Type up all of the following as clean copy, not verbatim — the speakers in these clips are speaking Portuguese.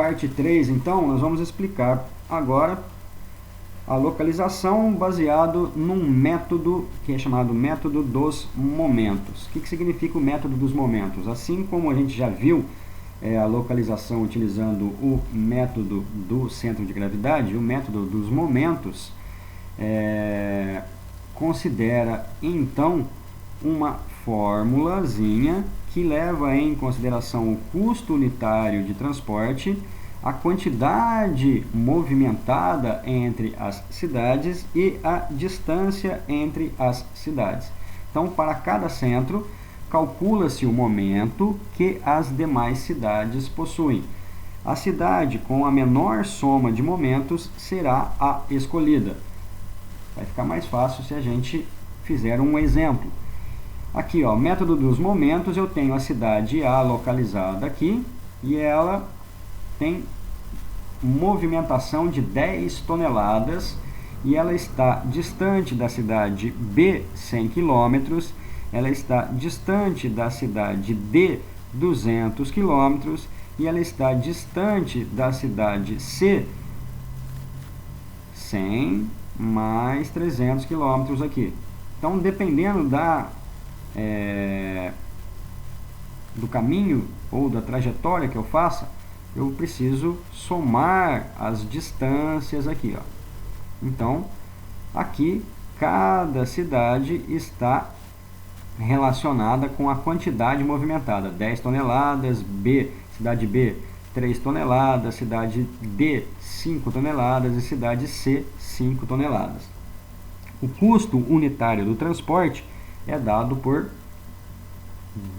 Parte 3, então, nós vamos explicar agora a localização baseado num método que é chamado método dos momentos. O que significa o método dos momentos? Assim como a gente já viu a localização utilizando o método do centro de gravidade, o método dos momentos considera então uma formulazinha que leva em consideração o custo unitário de transporte, a quantidade movimentada entre as cidades e a distância entre as cidades. Então, para cada centro, calcula-se o momento que as demais cidades possuem. A cidade com a menor soma de momentos será a escolhida. Vai ficar mais fácil se a gente fizer um exemplo. Aqui, ó, método dos momentos, eu tenho a cidade A localizada aqui e ela tem movimentação de 10 toneladas e ela está distante da cidade B 100 km, ela está distante da cidade D 200 km e ela está distante da cidade C 100 mais 300 km aqui. Então, dependendo do caminho ou da trajetória que eu faça, eu preciso somar as distâncias aqui, ó. Então, aqui, cada cidade está relacionada com a quantidade movimentada. 10 toneladas, cidade B, 3 toneladas, cidade D, 5 toneladas e cidade C, 5 toneladas. O custo unitário do transporte é dado por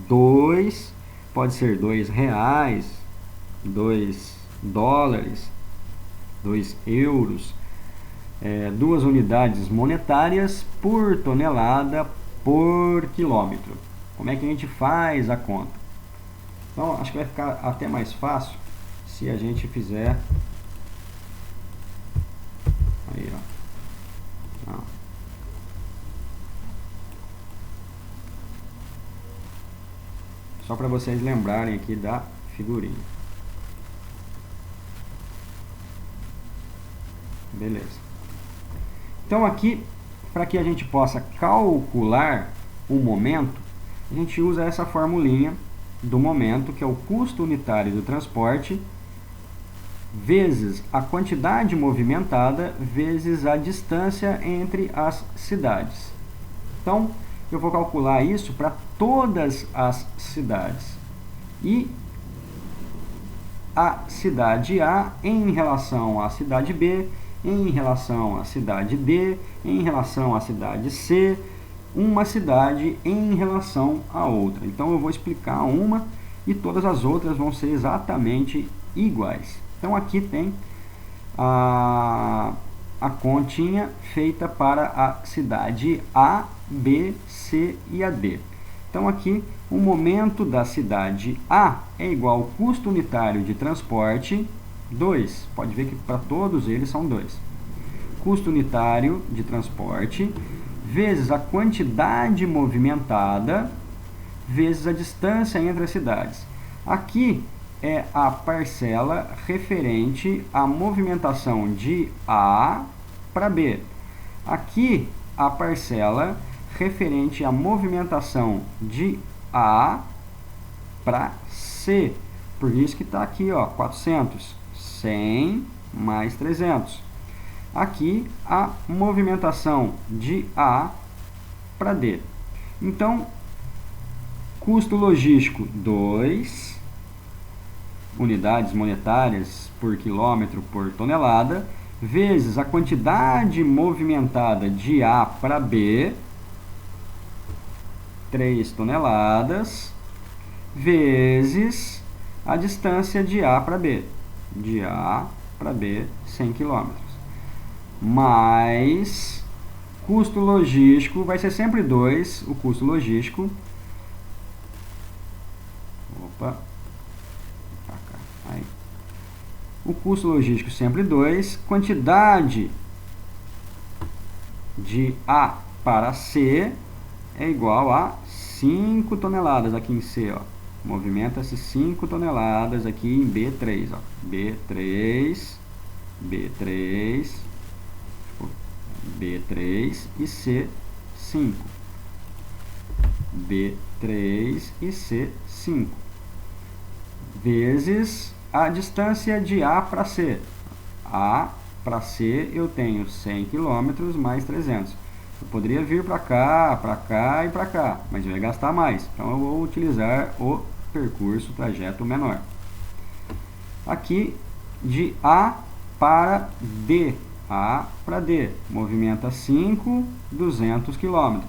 2, pode ser 2 reais, 2 dólares, 2 euros, 2 unidades monetárias por tonelada por quilômetro. Como é que a gente faz a conta? Então, acho que vai ficar até mais fácil se a gente fizer aí, ó. Só para vocês lembrarem aqui da figurinha. Beleza. Então aqui, para que a gente possa calcular o momento, a gente usa essa formulinha do momento, que é o custo unitário do transporte, vezes a quantidade movimentada, vezes a distância entre as cidades. Então, eu vou calcular isso para todas as cidades. E a cidade A em relação à cidade B, em relação à cidade D, em relação à cidade C, uma cidade em relação à outra. Então, eu vou explicar uma e todas as outras vão ser exatamente iguais. Então, aqui tem a continha feita para a cidade A, B, C e a D. Então, aqui, o momento da cidade A é igual ao custo unitário de transporte, 2. Pode ver que para todos eles são 2. Custo unitário de transporte, vezes a quantidade movimentada, vezes a distância entre as cidades. Aqui é a parcela referente à movimentação de A para B. Aqui, a parcela referente à movimentação de A para C. Por isso que está aqui, ó, 400. 100 mais 300. Aqui, a movimentação de A para D. Então, custo logístico, 2 unidades monetárias por quilômetro por tonelada, vezes a quantidade movimentada de A para B, 3 toneladas, vezes a distância de A para B. De A para B, 100 km. Mais custo logístico, vai ser sempre 2, o custo logístico. Opa. Aí. O custo logístico sempre 2, quantidade de A para C é igual a 5 toneladas aqui em C, ó. movimenta-se 5 toneladas aqui em B3, ó. B3, B3, B3 e C5. B3 e C5. Vezes a distância de A para C. A para C eu tenho 100 km mais 300. Eu poderia vir para cá e para cá, mas eu ia gastar mais. Então eu vou utilizar o percurso, trajeto menor. Aqui de A para D. A para D. Movimenta 5, 200 km.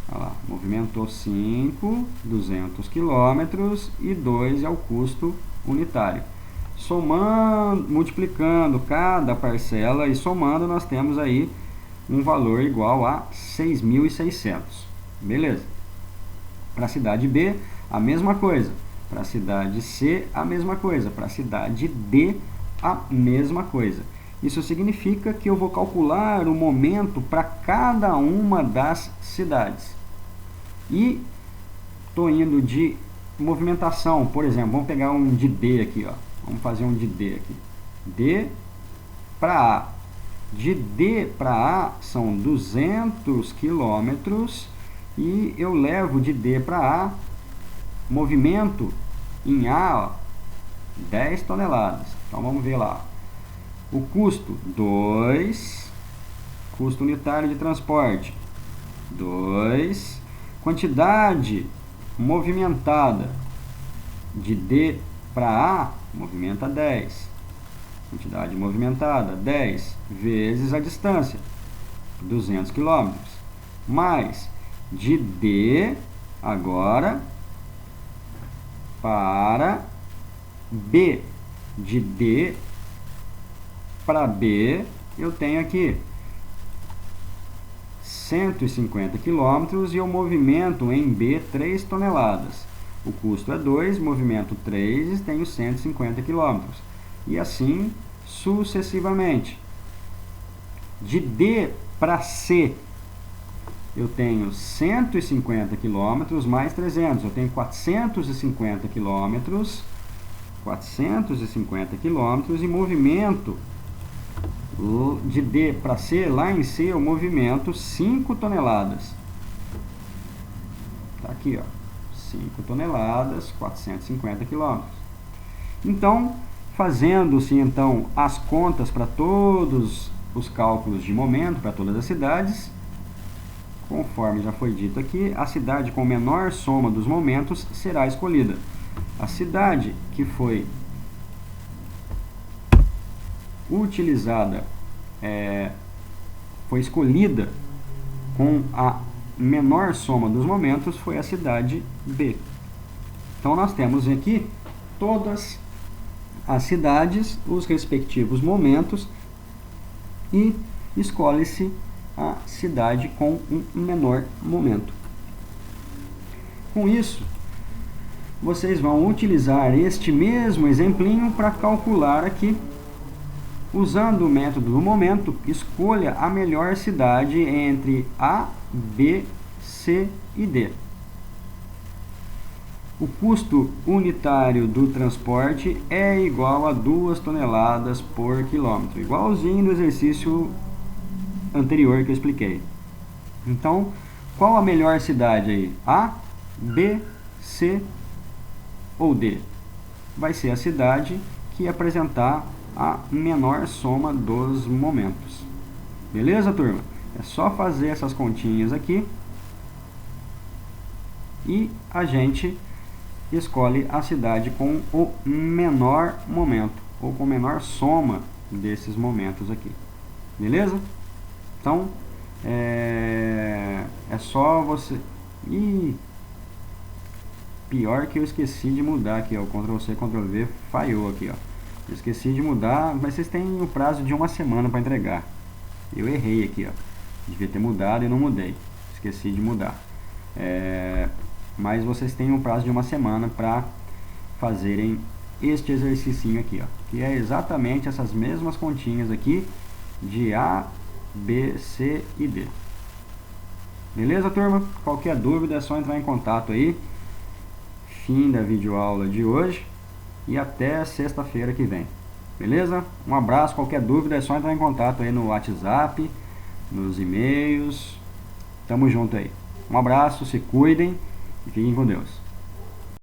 Olha lá, movimentou 5, 200 km e 2 é o custo unitário. Somando, multiplicando cada parcela e somando, nós temos aí um valor igual a 6.600. Beleza. Para a cidade B, a mesma coisa. Para a cidade C, a mesma coisa. Para a cidade D, a mesma coisa. Isso significa que eu vou calcular o momento para cada uma das cidades. E estou indo de movimentação, por exemplo, vamos pegar um de D aqui, ó. Vamos fazer um de D aqui. D para A. De D para A são 200 km e eu levo de D para A, movimento em A, ó, 10 toneladas. Então vamos ver lá. O custo, 2. Custo unitário de transporte, 2. Quantidade movimentada de D para A, movimenta 10. Quantidade movimentada, 10 vezes a distância, 200 km. Mais de D agora para B. De D para B eu tenho aqui 150 km e eu movimento em B 3 toneladas. O custo é 2, movimento 3 e tenho 150 km. E assim sucessivamente. De D para C eu tenho 150 km mais 300. Eu tenho 450 km. 450 km e movimento de D para C, lá em C eu movimento 5 toneladas. Tá aqui, ó. 5 toneladas, 450 km. Então, fazendo-se então as contas para todos os cálculos de momento, para todas as cidades, conforme já foi dito aqui, a cidade com menor soma dos momentos será escolhida. A cidade que foi utilizada, foi escolhida com a menor soma dos momentos foi a cidade B. Então nós temos aqui todas as cidades, os respectivos momentos e escolhe-se a cidade com um menor momento. Com isso, vocês vão utilizar este mesmo exemplinho para calcular aqui. Usando o método do momento, escolha a melhor cidade entre A, B, C e D. O custo unitário do transporte é igual a 2 toneladas por quilômetro, igualzinho no exercício anterior que eu expliquei. Então, qual a melhor cidade aí? A, B, C ou D? Vai ser a cidade que apresentar a menor soma dos momentos. Beleza, turma? É só fazer essas continhas aqui e a gente escolhe a cidade com o menor momento ou com menor soma desses momentos aqui. Beleza? Então, é só você... pior que eu esqueci de mudar aqui, ó, o Ctrl+C, Ctrl+V falhou aqui, ó. Eu esqueci de mudar, mas vocês têm o prazo de 1 semana para entregar. Eu errei aqui, ó. Devia ter mudado e não mudei. Esqueci de mudar. Mas vocês têm um prazo de 1 semana para fazerem este exercício aqui, ó. Que é exatamente essas mesmas continhas aqui de A, B, C e D. Beleza, turma? Qualquer dúvida é só entrar em contato aí. fim da videoaula de hoje e até sexta-feira que vem. Beleza? Um abraço, qualquer dúvida é só entrar em contato aí no WhatsApp, nos e-mails. Tamo junto aí. Um abraço, se cuidem e fiquem com Deus.